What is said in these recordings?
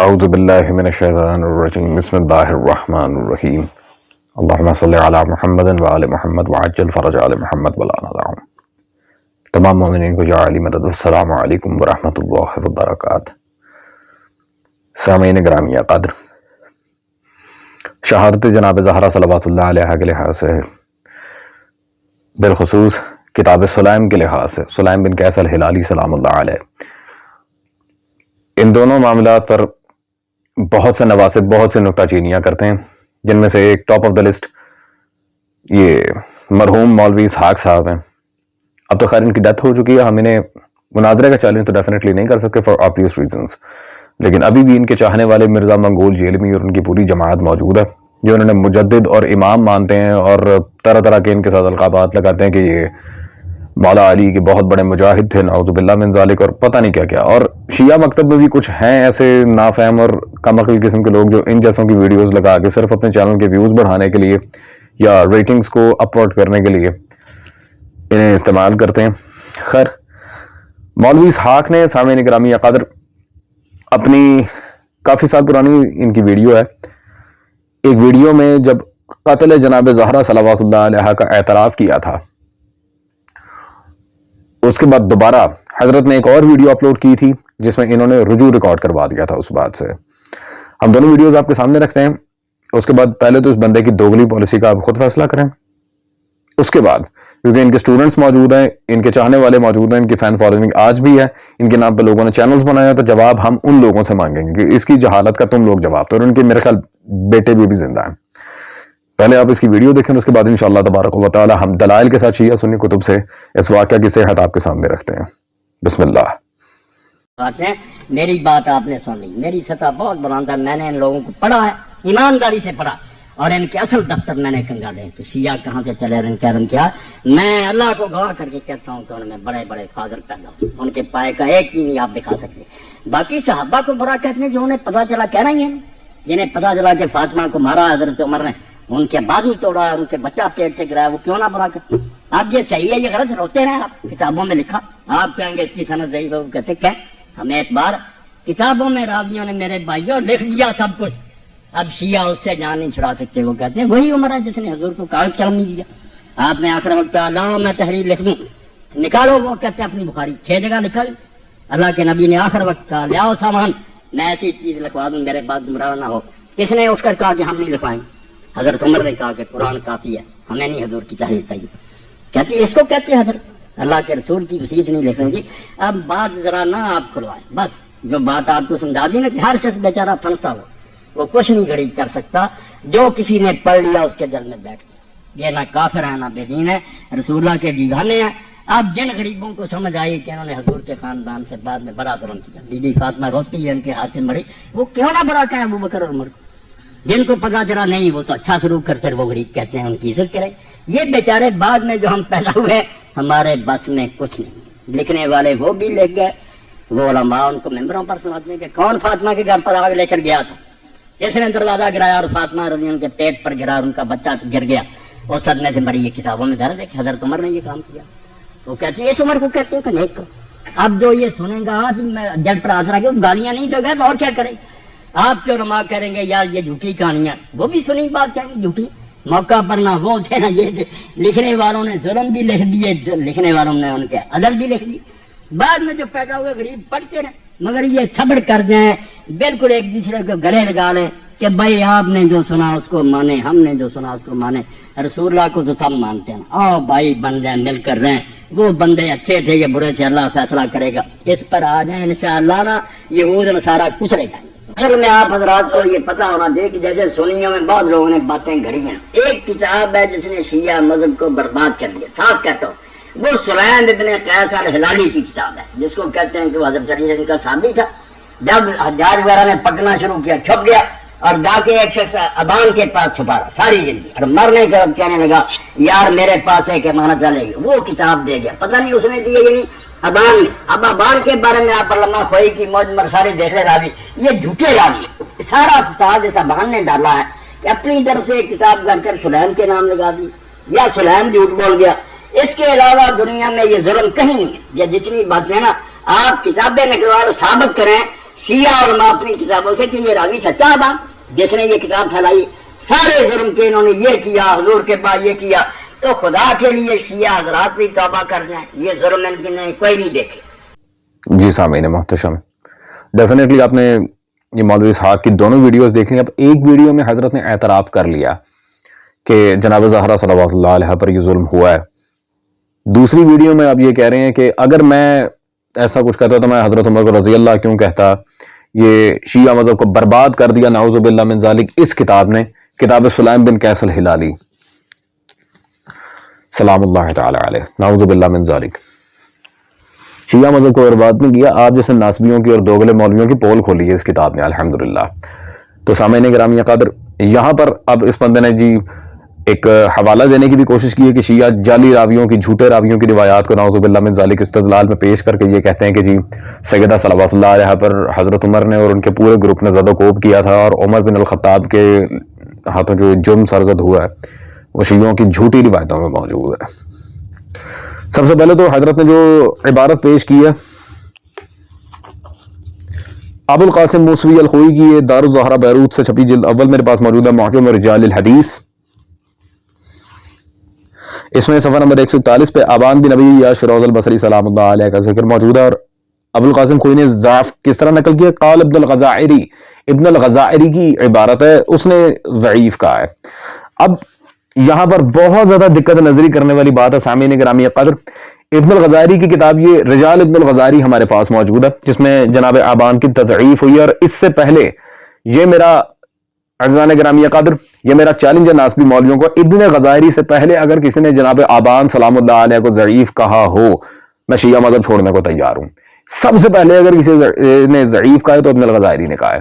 اعوذ باللہ من الشیطان الرجیم بسم اللہ الرحمن الرحیم اللہم صلی علی محمد وعلی محمد وعجل فرج علی محمد ولا ندعهم۔ تمام مومنین کو جعلی مدد۔ السلام علیکم ورحمۃ اللہ وبرکاتہ۔ سامعین گرامی قدر، شہادت جناب زہرا صلوات اللہ علیہ کے لحاظ سے، بالخصوص کتاب سلیم کے لحاظ سے، سلیم بن قیس الہلالی سلام اللہ علیہ، ان دونوں معاملات پر بہت سے نواسب، بہت سے نکتہ چینیاں کرتے ہیں، جن میں سے ایک ٹاپ آف دا لسٹ یہ مرحوم مولوی اسحاق صاحب ہیں۔ اب تو خیر ان کی ڈیتھ ہو چکی ہے، ہم انہیں مناظرے کا چیلنج تو ڈیفینیٹلی نہیں کر سکتے فار آبویس ریزنس، لیکن ابھی بھی ان کے چاہنے والے مرزا منگول جیلمی اور ان کی پوری جماعت موجود ہے جو انہوں نے مجدد اور امام مانتے ہیں، اور طرح طرح کے ان کے ساتھ القابات لگاتے ہیں کہ یہ مولا علی کے بہت بڑے مجاہد تھے، نعوذ باللہ من ذالک، اور پتہ نہیں کیا کیا۔ اور شیعہ مکتب میں بھی کچھ ہیں ایسے نافہم اور کم عقل قسم کے لوگ جو ان جیسوں کی ویڈیوز لگا کے صرف اپنے چینل کے ویوز بڑھانے کے لیے یا ریٹنگز کو اپورٹ کرنے کے لیے انہیں استعمال کرتے ہیں۔ خیر، مولوی اسحاق نے، سامعین گرامی قدر، اپنی کافی سال پرانی ان کی ویڈیو ہے، ایک ویڈیو میں جب قتل جناب زہرا صلوات اللہ علیہ کا اعتراف کیا تھا، اس کے بعد دوبارہ حضرت نے ایک اور ویڈیو اپلوڈ کی تھی جس میں انہوں نے رجوع ریکارڈ کروا دیا تھا اس بات سے۔ ہم دونوں ویڈیوز آپ کے سامنے رکھتے ہیں، اس کے بعد پہلے تو اس بندے کی دوگلی پالیسی کا آپ خود فیصلہ کریں، اس کے بعد کیونکہ ان کے سٹوڈنٹس موجود ہیں، ان کے چاہنے والے موجود ہیں، ان کی فین فالوئنگ آج بھی ہے، ان کے نام پہ لوگوں نے چینلز بنائے ہیں، تو جواب ہم ان لوگوں سے مانگیں گے کہ اس کی جہالت کا تم لوگ جواب دو، اور ان کے میرے خیال بیٹے بھی زندہ ہیں۔ پہلے آپ اس کی ویڈیو دیکھیں، اس کے بعد انشاءاللہ تبارک و تعالی ہم دلائل کے ساتھ شیعہ سنی کتب سے اس واقعہ کی صحت آپ کے سامنے رکھتے ہیں۔ بسم اللہ۔ میری بات آپ نے سن لی، میری سطح بہت بلند ہے، میں نے ان لوگوں کو پڑھا ہے، ایمانداری سے پڑھا، اور ان کے اصل دفتر میں نے کنگالے کہ شیعہ کہاں سے چلے رن کیا۔ میں اللہ کو گواہ کر کے کہتا ہوں کہ ان میں بڑے بڑے فاضل پیدا ہوئے، ان کے پائے کا ایک بھی نہیں آپ دکھا سکتے۔ باقی صحابہ کو برا کہتے ہیں جو انہیں پتہ چلا، کہہ رہی ہیں جنہیں پتہ چلا کہ فاطمہ کو مارا حضرت عمر نے، ان کے بازو توڑا، ان کے بچہ پیٹ سے گرایا، وہ کیوں نہ برا کرتے؟ آپ یہ صحیح ہے، یہ غلط روتے رہے، آپ کتابوں میں لکھا، آپ کہیں گے اس کی سند صحیح ہے، وہ کہتے کہ ہمیں ایک بار کتابوں میں راویوں نے میرے بھائیوں لکھ دیا سب کچھ، اب شیعہ اس سے جان نہیں چھڑا سکتے۔ وہ کہتے ہیں وہی عمر ہے جس نے حضور کو کاغذ قلم نہیں دیا، آپ نے آخر وقت لاؤ میں تحریر لکھ دوں، نکالو، وہ کہتے ہیں اپنی بخاری 6 جگہ لکھا، اللہ کے نبی نے آخر وقت کہا لیاؤ سامان، میں ایسی چیز لکھوا دوں میرے بعد گمراہ نہ ہو۔ کس نے اٹھ کر کہا کہ ہم نہیں لکھوائیں؟ حضرت عمر نے کہا کہ قرآن کافی ہے، ہمیں نہیں حضور کی تحریر چاہیے۔ کہتے اس کو کہتے ہیں حضرت اللہ کے رسول کی وصیت نہیں لکھنے کی۔ اب بات ذرا نہ آپ کھلوائیں، بس جو بات آپ کو سمجھا دی نا کہ ہر شخص بیچارہ پھنسا ہو، وہ کچھ نہیں گھڑی کر سکتا، جو کسی نے پڑھ لیا اس کے دل میں بیٹھ گیا۔ یہ نہ کافر ہے نہ بے دین ہے، رسول اللہ کے دیوانے ہیں۔ اب جن غریبوں کو سمجھ آئی کہ انہوں نے حضور کے خاندان سے بعد میں بڑا ظلم کیا، بی بی فاطمہ روتی ہے ان کے ہاتھ سے مری، وہ کیوں نہ برا کہیں ابو بکر اور عمر کو؟ جن کو پتا چلا نہیں وہ تو اچھا سلوک کرتے، وہ غریب کہتے ہیں ان کی عزت کرے۔ یہ بیچارے بعد میں جو ہم پیدا ہوئے ہمارے بس میں کچھ نہیں، لکھنے والے وہ بھی لکھ گئے، وہ علماء ان کو ممبروں پر سناتے ہیں کہ کون فاطمہ کے گھر پر آگ لے کر گیا تھا، اس نے دروازہ گرایا اور فاطمہ رضی ان کے پیٹ پر گرا اور ان کا بچہ گر گیا، وہ صدمے سے مری۔ یہ کتابوں میں درج ہے کہ حضرت عمر نے یہ کام کیا۔ وہ کہتے ہیں اس عمر کو کہتے ہیں کہ نیک کو۔ اب جو یہ سنیں گا جج پر آسرا کے گالیاں نہیں دے گا تو اور کیا کرے؟ آپ کے علماء کریں گے یار یہ جھوٹی کہانیاں، وہ بھی سنی بات کہیں گے جھوٹی، موقع پر نہ وہ تھے نہ یہ، لکھنے والوں نے ظلم بھی لکھ دیے، لکھنے والوں نے ان کے عدل بھی لکھ دی، بعد میں جو پیدا ہوئے غریب پڑھتے رہے، مگر یہ صبر کر جائیں، بالکل ایک دوسرے کو گلے لگا لیں کہ بھائی آپ نے جو سنا اس کو مانے، ہم نے جو سنا اس کو مانے، رسول اللہ کو تو سب مانتے ہیں، آؤ بھائی بن جائیں، مل کر رہیں، وہ بندے اچھے تھے یہ برے تھے، اللہ فیصلہ کرے گا، اس پر آ جائیں انشاءاللہ نا، یہود نصارہ کچلے جائیں۔ اصل میں آپ حضرات کو یہ پتا ہونا چاہیے کہ جیسے سنیوں میں بعض لوگوں نے باتیں گھڑی ہیں، ایک کتاب ہے جس نے شیعہ مذہب کو برباد کر دیا، صاف کہتا ہوں، وہ سلیم بن قیس الہلالی کی کتاب ہے، جس کو کہتے ہیں کہ وہ حضرت علی کا صحابی تھا، جب حجاج وغیرہ نے پکڑنا شروع کیا چھپ گیا اور جا کے ایک شخص ابان کے پاس چھپا رہا ساری زندگی، اور مرنے کے وقت کہنے لگا یار میرے پاس ایک امانت چلے گی، وہ کتاب دے گیا، پتہ نہیں اس نے دی یا نہیں ابان نے۔ اب ابان کے بارے میں آپ علامہ خوئی کی موج مرساری دیکھ لے راوی، یہ جھوٹے راوی، سارا فساد اس ابان نے ڈالا ہے کہ اپنی طرف سے کتاب کر کر سلیم کے نام لگا دی، یا سلیم جھوٹ بول گیا۔ اس کے علاوہ دنیا میں یہ ظلم کہیں نہیں ہے۔ یہ جتنی باتیں نا آپ کتابیں نکلوا ثابت کریں شیعہ علماء اپنی کتابوں سے کہ یہ راوی سچا تھا جس نے یہ کتاب پھیلائی، سارے جرم کے انہوں نے یہ کیا، حضور کے بعد یہ کیا، تو خدا کے لیے شیعہ حضرات بھی توبہ کر جائیں، یہ ظلم ان کے کوئی نہیں دیکھے۔ جی سامعین محتشم، ڈیفینیٹلی آپ نے یہ مولوی اسحاق کی دونوں ویڈیوز دیکھ لی۔ اب ایک ویڈیو میں حضرت نے اعتراف کر لیا کہ جناب زہرا صلوات اللہ علیہ پر یہ ظلم ہوا ہے، دوسری ویڈیو میں آپ یہ کہہ رہے ہیں کہ اگر میں ایسا کچھ کہتا تو میں حضرت عمر کو رضی اللہ کیوں کہتا، یہ شیعہ مذہب کو برباد کر دیا نعوذ باللہ من ذالک اس کتاب نے، کتاب سلیم بن قیس الہلالی سلام اللہ تعالی علیہ، نعوذ باللہ من ذالک۔ شیعہ مذہب کو برباد نہیں کیا، آپ جیسے ناسبیوں کی اور دوگلے مولویوں کی پول کھولی ہے اس کتاب نے الحمدللہ۔ تو سامعین گرامی قدر، یہاں پر اب اس بندے نے جی ایک حوالہ دینے کی بھی کوشش کی ہے کہ شیعہ جعلی راویوں کی، جھوٹے راویوں کی روایات کو نعوذ باللہ من ذالک استدلال میں پیش کر کے یہ کہتے ہیں کہ جی سیدہ صلوات اللہ علیہ پر حضرت عمر نے اور ان کے پورے گروپ نے زد و کوب کیا تھا، اور عمر بن الخطاب کے ہاتھوں جو جرم سرزد ہوا ہے وہ شیعوں کی جھوٹی روایتوں میں موجود ہے۔ سب سے پہلے تو حضرت نے جو عبارت پیش کی ہے ابو القاسم موسوی الخوئی کی، یہ دار الزہرا بیروت سے چھپی جلد اول میرے پاس موجود ہے، معجم رجال الحدیث، اس میں صفحہ نمبر 141 پہ آبان بن نبی یاش فیروز البصری سلام اللہ علیہ کا ذکر موجود ہے، اور ابو القاسم خوئی نے ضعف کس طرح نقل کیا، قال ابن الغزائری، ابن الغزائری کی عبارت ہے، اس نے ضعیف کہا ہے۔ اب یہاں پر بہت زیادہ دقت نظری کرنے والی بات ہے سامعین گرامی قدر، ابن الغزائری کی کتاب یہ رجال ابن الغزائری ہمارے پاس موجود ہے جس میں جناب آبان کی تضعیف ہوئی ہے، اور اس سے پہلے یہ میرا عزیزان گرامی قدر، یہ میرا چیلنج ہے ناسبی مولویوں کو، ابن غزائری سے پہلے اگر کسی نے جناب آبان سلام اللہ علیہ کو ضعیف کہا ہو، میں شیعہ مذہب چھوڑنے کو تیار ہوں۔ سب سے پہلے اگر کسی نے ضعیف کہا ہے تو ابن الغزائری نے کہا ہے،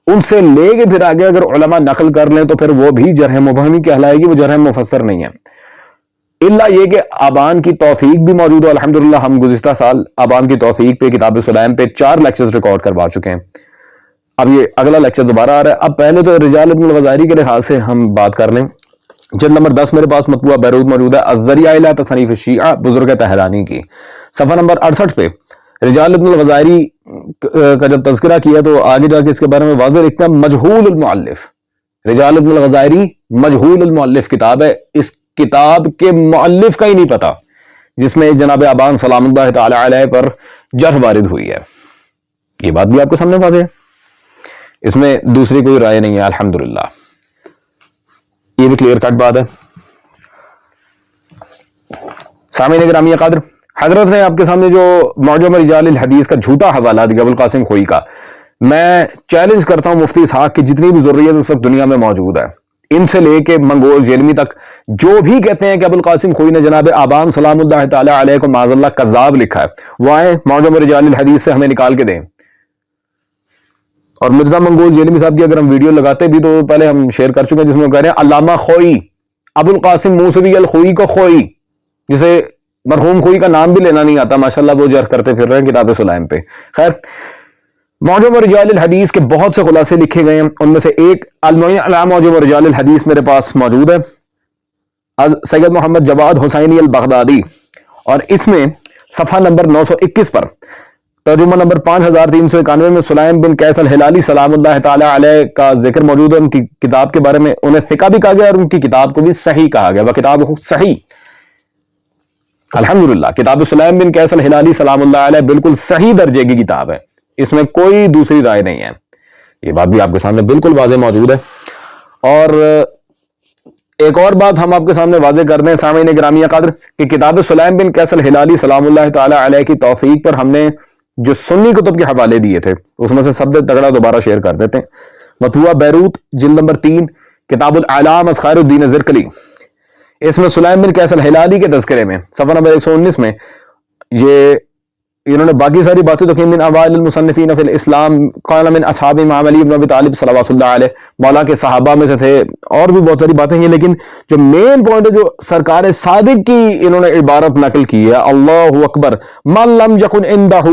ان سے لے کے پھر آگے اگر علماء نقل کر لیں تو پھر وہ بھی جرح مبہمی کہلائے گی، وہ جرح مفسر نہیں ہے، الا یہ کہ آبان کی توثیق بھی موجود ہے۔ الحمدللہ ہم گزشتہ سال آبان کی توثیق پہ، کتاب سلیم پہ 4 لیکچرز ریکارڈ کروا چکے ہیں، اب یہ اگلا لیکچر دوبارہ آ رہا ہے۔ اب پہلے تو رجال ابن الغزائری کے لحاظ سے ہم بات کر لیں، جلد نمبر 10 میرے پاس مطبوعہ بیروت موجود ہے، الذریعہ الی تصنیف الشیعہ بزرگ طہرانی کی، صفحہ نمبر 68 پہ رجال ابن الغزائری کا جب تذکرہ کیا تو آگے جا کے اس کے بارے میں واضح لکھتا ہے، مجہول المؤلف، رجال ابن الغزائری مجہول المؤلف کتاب ہے، اس کتاب کے مؤلف کا ہی نہیں پتا، جس میں جناب آبان سلام اللہ تعالی علیہ پر جرح وارد ہوئی ہے، یہ بات بھی آپ کے سامنے واضح ہے، اس میں دوسری کوئی رائے نہیں ہے الحمدللہ، یہ بھی کلیئر کٹ بات ہے۔ سامعین گرامی قدر، حضرت نے آپ کے سامنے جو معجم رجال الحدیث کا جھوٹا حوالہ دیا ابو القاسم خوئی کا، میں چیلنج کرتا ہوں مفتی اسحاق کی جتنی بھی ضروریت اس وقت دنیا میں موجود ہے، ان سے لے کے منگول جیلمی تک، جو بھی کہتے ہیں کہ ابو القاسم خوئی نے جناب آبان سلام اللہ تعالی علیہ کو معاذ اللہ کذاب لکھا ہے، وہ آئیں معجم رجال الحدیث سے ہمیں نکال کے دیں۔ اور مرزا منگول جیلمی صاحب کی اگر ہم ویڈیو لگاتے بھی تو پہلے ہم شیئر کر چکے ہیں، جس میں وہ کہہ رہے ہیں علامہ خوئی، ابو القاسم موسوی الخوئی کو خوئی، جسے مرحوم خوئی کا نام بھی لینا نہیں آتا، ماشاءاللہ وہ جرح کرتے پھر رہے ہیں کتاب سلیم پہ۔ خیر، معجم رجال الحدیث کے بہت سے خلاصے لکھے گئے ہیں، ان میں سے ایک المعین علی معجم رجال الحدیث میرے پاس موجود ہے، از سید محمد جواد حسینی البغدادی، اور اس میں صفحہ نمبر 921 پر ترجمہ نمبر 5391 میں سلیم بن قیس الہلالی سلام اللہ تعالی علیہ کا ذکر موجود ہے، ان کی کتاب کے بارے میں انہیں ثقہ بھی کہا گیا اور ان کی کتاب کو بھی صحیح کہا گیا، وہ کتاب صحیح، الحمدللہ کتاب سلیم بن قیس الہلالی سلام اللہ علیہ بالکل صحیح درجے کی کتاب ہے، اس میں کوئی دوسری رائے نہیں ہے، یہ بات بھی آپ کے سامنے بالکل واضح موجود ہے۔ اور ایک اور بات ہم آپ کے سامنے واضح کر دیں سامعین گرامی قدر کہ کتاب سلیم بن قیس الہلالی سلام اللہ تعالی علیہ کی توثیق پر ہم نے جو سنی کتب کے حوالے دیے تھے اس میں سے سب سے تگڑا دوبارہ شیئر کر دیتے ہیں، مطبوعہ بیروت جلد نمبر 3 کتاب الاعلام از خیر الدین زرکلی، اس میں سلیم بن قیس الہلالی کے تذکرے میں صفحہ نمبر 119 میں یہ انہوں نے باقی ساری باتیں تو کی، من اوائل المصنفین فی الاسلام قال من اصحاب امام علی بن ابی طالب صلوات اللہ علیہ، مولا کے صحابہ میں سے تھے، اور بھی بہت ساری باتیں ہیں، لیکن جو مین پوائنٹ ہے جو سرکار صادق کی انہوں نے عبارت نقل کی ہے، اللہ اکبر، من لم یکن عندہ،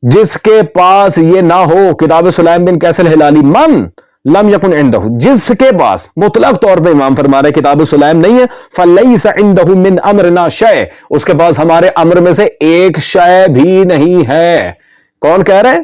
جس کے پاس یہ نہ ہو، کتاب سلیم بن قیس الہلالی، من لم یکن عندہ، جس کے پاس، مطلق طور پہ امام فرما رہے کتاب سلیم نہیں ہے، فلیس عندہ من امرنا شیء، اس کے پاس ہمارے امر میں سے ایک شے بھی نہیں ہے۔ کون کہہ رہے ہیں؟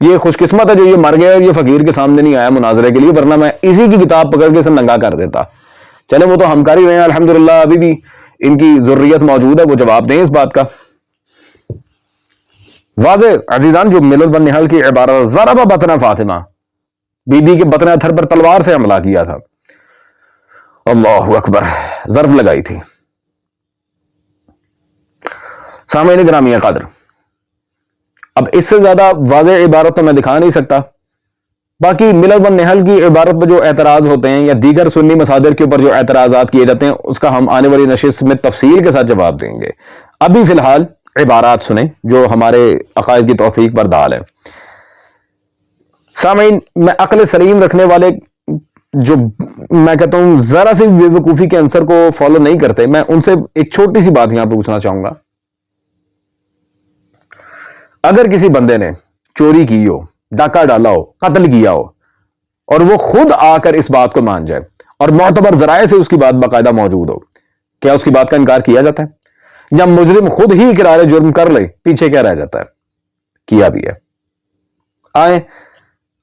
یہ خوش قسمت ہے جو یہ مر گیا اور یہ فقیر کے سامنے نہیں آیا مناظرے کے لیے، ورنہ میں اسی کی کتاب پکڑ کے اسے ننگا کر دیتا۔ چلے وہ تو ہم کر ہی رہے ہیں الحمدللہ، ابھی بھی ان کی ضروریت موجود ہے، وہ جواب دیں اس بات کا۔ واضح عزیزان، جو ملل بن نہل کی عبارت ضرب بطن فاطمہ، بی بی کے بطن اتھر پر تلوار سے حملہ کیا تھا، اللہ اکبر، ضرب لگائی تھی۔ سامعین گرامی قدر، اب اس سے زیادہ واضح عبارت تو میں دکھا نہیں سکتا۔ باقی ملل بن نہل کی عبارت پر جو اعتراض ہوتے ہیں یا دیگر سنی مصادر کے اوپر جو اعتراضات کیے جاتے ہیں، اس کا ہم آنے والی نشست میں تفصیل کے ساتھ جواب دیں گے۔ ابھی فی الحال عبارات سنیں جو ہمارے عقائد کی توثیق پر دال ہے۔ سامعین، میں عقل سلیم رکھنے والے جو میں کہتا ہوں ذرا سی بے وقوفی کے عنصر کو فالو نہیں کرتے، میں ان سے ایک چھوٹی سی بات یہاں پہ پوچھنا چاہوں گا۔ اگر کسی بندے نے چوری کی ہو، ڈاکہ ڈالا ہو، قتل کیا ہو، اور وہ خود آ کر اس بات کو مان جائے اور معتبر ذرائع سے اس کی بات باقاعدہ موجود ہو، کیا اس کی بات کا انکار کیا جاتا ہے؟ جب مجرم خود ہی اقرار جرم کر لے، پیچھے کیا رہ جاتا ہے؟ کیا بھی ہے۔ آئیں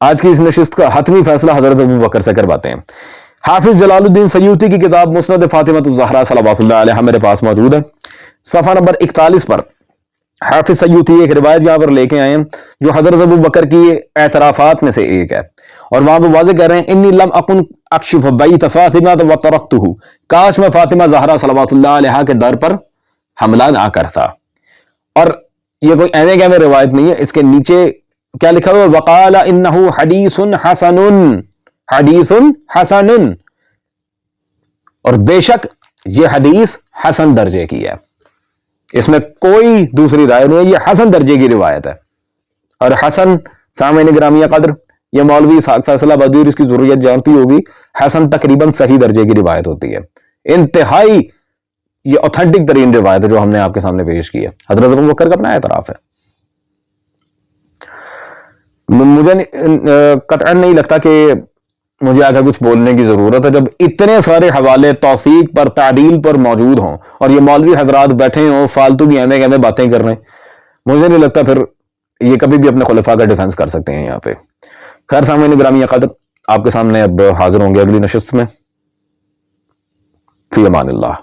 آج کی اس نشست کا حتمی فیصلہ حضرت ابوبکر سے کرواتے ہیں۔ حافظ جلال الدین سیوطی کی کتاب مسند فاطمۃ الزہرا صلوات اللہ علیہا میرے پاس موجود ہے، صفحہ نمبر 41 پر حافظ سیوطی ایک روایت یہاں پر لے کے آئے ہیں جو حضرت ابوبکر کی اعترافات میں سے ایک ہے، اور وہاں پہ واضح کہہ رہے ہیں انی لم اکن اکشف بیت فاطمہ وترکتہ، کاش میں فاطمہ زہرا صلوات اللہ علیہا کے در پر حملہ نہ کرتا۔ اور یہ کوئی ایویں کہ روایت نہیں ہے، اس کے نیچے کیا لکھا ہوا؟ وقال انہ حدیث حسن، حدیث حسن، اور بے شک یہ حدیث حسن درجے کی ہے، اس میں کوئی دوسری رائے نہیں ہے، یہ حسن درجے کی روایت ہے۔ اور حسن، سامعین گرامی قدر، یہ مولوی اسحاق فیصل آبادی اور اس کی ضروریت جانتی ہوگی، حسن تقریباً صحیح درجے کی روایت ہوتی ہے، انتہائی یہ اوتھینٹک ترین روایت ہے جو ہم نے آپ کے سامنے پیش کی ہے۔ حضرت ابوبکر کا اپنا اعتراف ہے۔ مجھے قطعاً نہیں لگتا کہ مجھے آگے کچھ بولنے کی ضرورت ہے، جب اتنے سارے حوالے توثیق پر، تعدیل پر موجود ہوں اور یہ مولوی حضرات بیٹھے ہوں فالتو کی اہم باتیں کر رہے ہیں، مجھے نہیں لگتا پھر یہ کبھی بھی اپنے خلفاء کا ڈیفنس کر سکتے ہیں یہاں پہ۔ خیر سامعین گرامی قدر، آپ کے سامنے اب حاضر ہوں گے اگلی نشست میں۔ فی امان اللہ۔